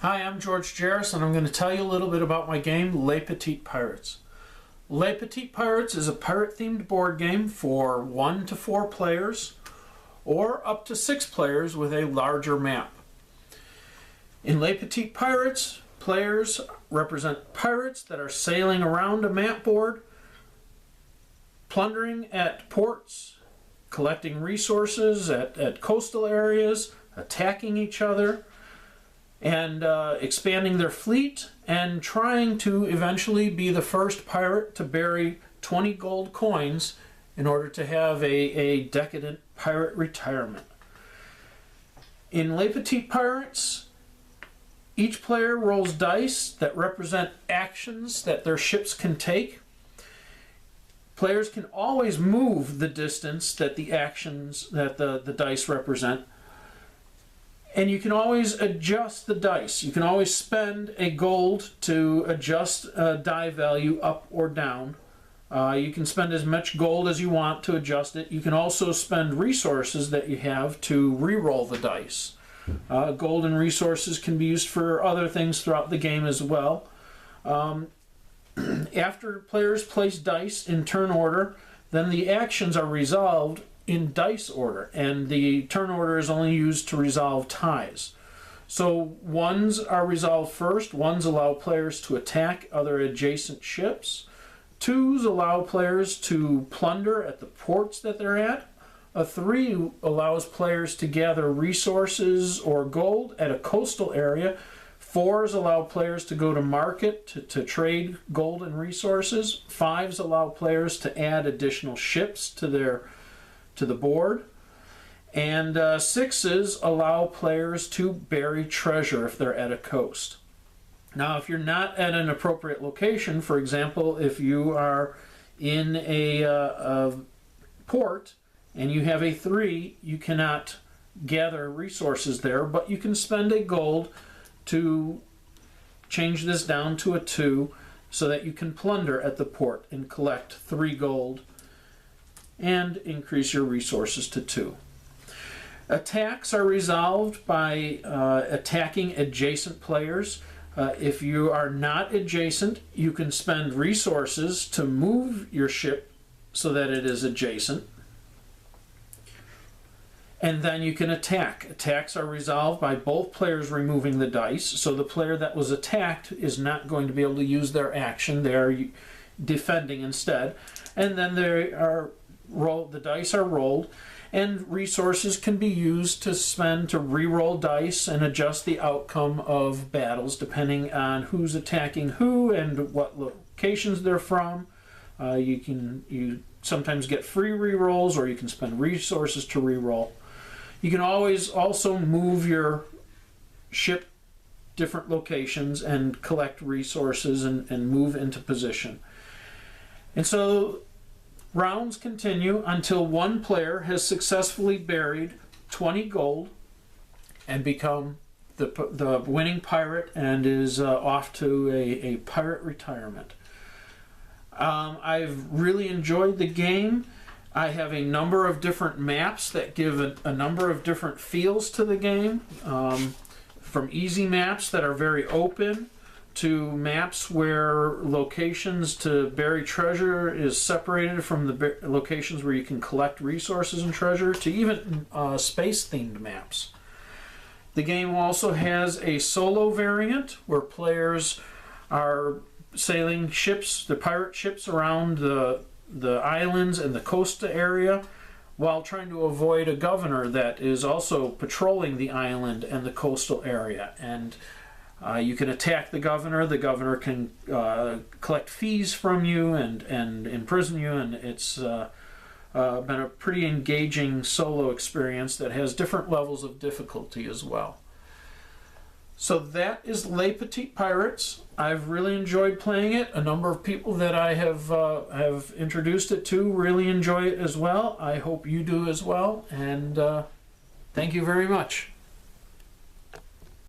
Hi, I'm George Jarris, and I'm going to tell you a little bit about my game, Les Petits Pirates. Les Petits Pirates is a pirate-themed board game for 1 to 4 players, or up to 6 players with a larger map. In Les Petits Pirates, players represent pirates that are sailing around a map board, plundering at ports, collecting resources at coastal areas, attacking each other, and expanding their fleet, and trying to eventually be the first pirate to bury 20 gold coins in order to have a decadent pirate retirement. In Les Petits Pirates, each player rolls dice that represent actions that their ships can take. Players can always move the distance that the actions that the dice represent. And you can always adjust the dice. You can always spend a gold to adjust a die value up or down. You can spend as much gold as you want to adjust it. You can also spend resources that you have to re-roll the dice. Gold and resources can be used for other things throughout the game as well. After players place dice in turn order, then the actions are resolved in dice order, and the turn order is only used to resolve ties. So ones are resolved first. Ones allow players to attack other adjacent ships. Twos allow players to plunder at the ports that they're at. A 3 allows players to gather resources or gold at a coastal area. 4s allow players to go to market to trade gold and resources. 5s allow players to add additional ships to the board. And 6s allow players to bury treasure if they're at a coast. Now, if you're not at an appropriate location, for example, if you are in a port and you have a 3, you cannot gather resources there, but you can spend a gold to change this down to a 2 so that you can plunder at the port and collect 3 gold and increase your resources to 2. Attacks are resolved by attacking adjacent players. If you are not adjacent, you can spend resources to move your ship so that it is adjacent. And then you can attack. Attacks are resolved by both players removing the dice, so the player that was attacked is not going to be able to use their action. They are defending instead. And then the dice are rolled, and resources can be used to spend to re-roll dice and adjust the outcome of battles depending on who's attacking who and what locations they're from. You sometimes get free re-rolls, or you can spend resources to re-roll. You can always also move your ship different locations and collect resources and move into position. And so rounds continue until one player has successfully buried 20 gold and become the winning pirate and is off to a pirate retirement. I've really enjoyed the game. I have a number of different maps that give a number of different feels to the game, from easy maps that are very open to maps where locations to bury treasure is separated from the locations where you can collect resources and treasure, to even space-themed maps. The game also has a solo variant where players are sailing ships, the pirate ships, around the islands and the coastal area while trying to avoid a governor that is also patrolling the island and the coastal area. And you can attack the governor. The governor can collect fees from you and imprison you, and it's been a pretty engaging solo experience that has different levels of difficulty as well. So that is Les Petits Pirates. I've really enjoyed playing it. A number of people that I have introduced it to really enjoy it as well. I hope you do as well, and thank you very much.